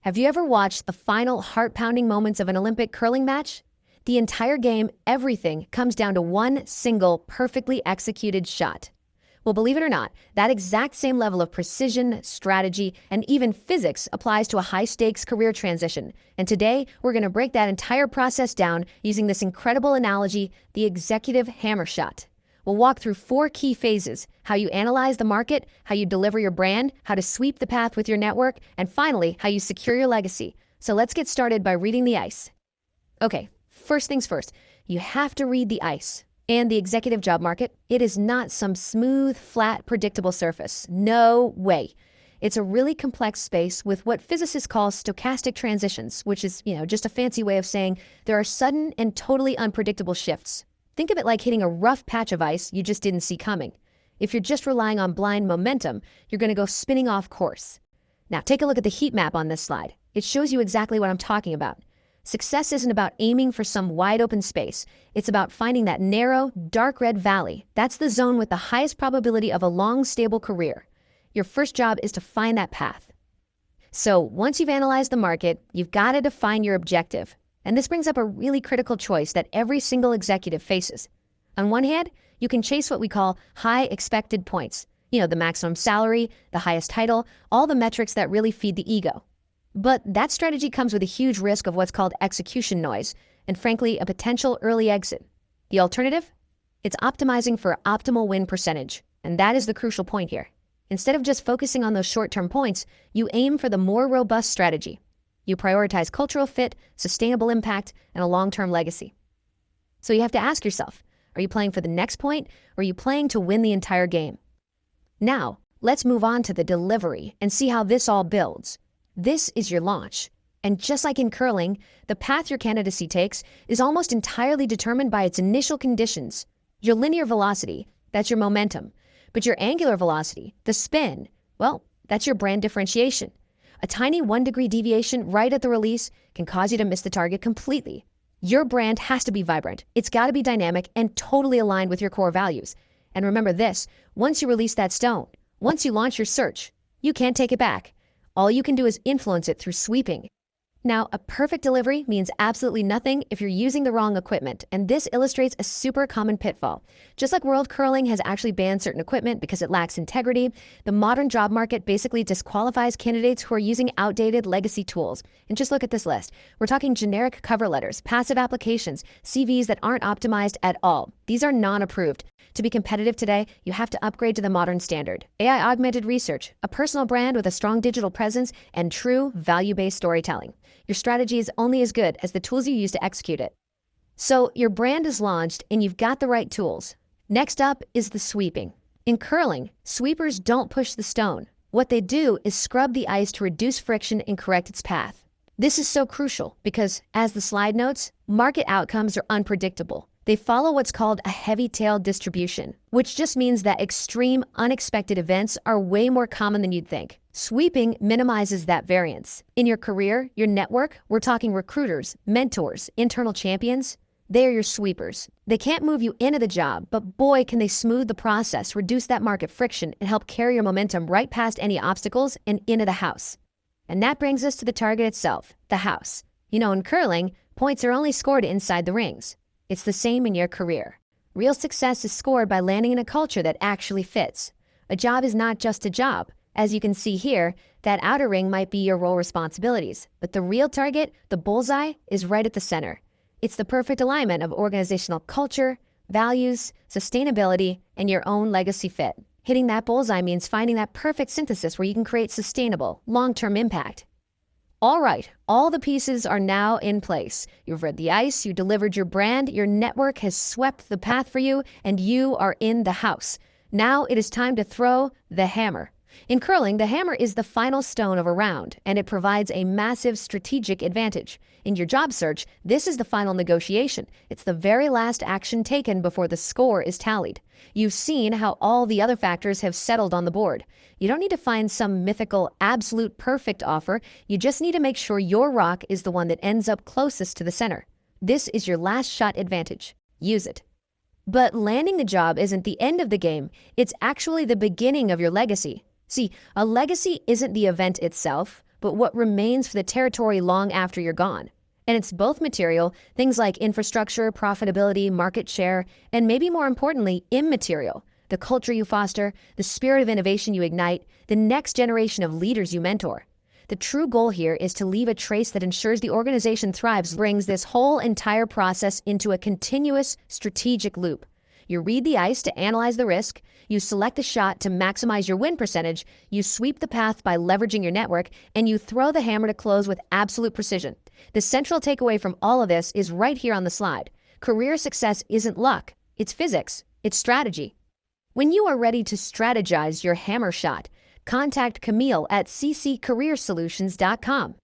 Have you ever watched the final heart-pounding moments of an Olympic curling match? The entire game, everything, comes down to one single, perfectly executed shot. Well, believe it or not, that exact same level of precision, strategy, and even physics applies to a high-stakes career transition. And today, we're going to break that entire process down using this incredible analogy, the executive hammer shot. We'll walk through 4 key phases: how you analyze the market, how you deliver your brand, how to sweep the path with your network, and finally, how you secure your legacy. So let's get started by reading the ice. Okay, first things first, you have to read the ice. And the executive job market, it is not some smooth, flat, predictable surface. No way. It's a really complex space with what physicists call stochastic transitions, which is, just a fancy way of saying there are sudden and totally unpredictable shifts. Think of it like hitting a rough patch of ice you just didn't see coming. If you're just relying on blind momentum, you're going to go spinning off course. Now, take a look at the heat map on this slide. It shows you exactly what I'm talking about. Success isn't about aiming for some wide open space. It's about finding that narrow, dark red valley. That's the zone with the highest probability of a long, stable career. Your first job is to find that path. So once you've analyzed the market, you've got to define your objective. And this brings up a really critical choice that every single executive faces. On one hand, you can chase what we call high expected points. The maximum salary, the highest title, all the metrics that really feed the ego. But that strategy comes with a huge risk of what's called execution noise, and frankly, a potential early exit. The alternative? It's optimizing for optimal win percentage. And that is the crucial point here. Instead of just focusing on those short-term points, you aim for the more robust strategy. You prioritize cultural fit, sustainable impact, and a long-term legacy. So you have to ask yourself, are you playing for the next point, or are you playing to win the entire game? Now, let's move on to the delivery and see how this all builds. This is your launch. And just like in curling, the path your candidacy takes is almost entirely determined by its initial conditions. Your linear velocity, that's your momentum. But your angular velocity, the spin, well, that's your brand differentiation. A tiny 1-degree deviation right at the release can cause you to miss the target completely. Your brand has to be vibrant. It's got to be dynamic and totally aligned with your core values. And remember this, once you release that stone, once you launch your search, you can't take it back. All you can do is influence it through sweeping. Now, a perfect delivery means absolutely nothing if you're using the wrong equipment, and this illustrates a super common pitfall. Just like World Curling has actually banned certain equipment because it lacks integrity, the modern job market basically disqualifies candidates who are using outdated legacy tools. And just look at this list. We're talking generic cover letters, passive applications, CVs that aren't optimized at all. These are non-approved. To be competitive today, you have to upgrade to the modern standard. AI-augmented research, a personal brand with a strong digital presence, and true value-based storytelling. Your strategy is only as good as the tools you use to execute it. So your brand is launched and you've got the right tools. Next up is the sweeping. In curling, sweepers don't push the stone. What they do is scrub the ice to reduce friction and correct its path. This is so crucial because, as the slide notes, market outcomes are unpredictable. They follow what's called a heavy-tailed distribution, which just means that extreme, unexpected events are way more common than you'd think. Sweeping minimizes that variance. In your career, your network, we're talking recruiters, mentors, internal champions. They are your sweepers. They can't move you into the job, but boy, can they smooth the process, reduce that market friction, and help carry your momentum right past any obstacles and into the house. And that brings us to the target itself, the house. In curling, points are only scored inside the rings. It's the same in your career. Real success is scored by landing in a culture that actually fits. A job is not just a job. As you can see here, that outer ring might be your role responsibilities, but the real target, the bullseye, is right at the center. It's the perfect alignment of organizational culture, values, sustainability, and your own legacy fit. Hitting that bullseye means finding that perfect synthesis where you can create sustainable, long-term impact. All right, all the pieces are now in place. You've read the ice, you delivered your brand, your network has swept the path for you, and you are in the house. Now it is time to throw the hammer. In curling, the hammer is the final stone of a round, and it provides a massive strategic advantage. In your job search, this is the final negotiation. It's the very last action taken before the score is tallied. You've seen how all the other factors have settled on the board. You don't need to find some mythical, absolute perfect offer. You just need to make sure your rock is the one that ends up closest to the center. This is your last shot advantage. Use it. But landing the job isn't the end of the game. It's actually the beginning of your legacy. See, a legacy isn't the event itself, but what remains for the territory long after you're gone. And it's both material, things like infrastructure, profitability, market share, and maybe more importantly, immaterial, the culture you foster, the spirit of innovation you ignite, the next generation of leaders you mentor. The true goal here is to leave a trace that ensures the organization thrives, brings this whole entire process into a continuous strategic loop. You read the ice to analyze the risk, you select the shot to maximize your win percentage, you sweep the path by leveraging your network, and you throw the hammer to close with absolute precision. The central takeaway from all of this is right here on the slide. Career success isn't luck, it's physics, it's strategy. When you are ready to strategize your hammer shot, contact Camille at cccareersolutions.com.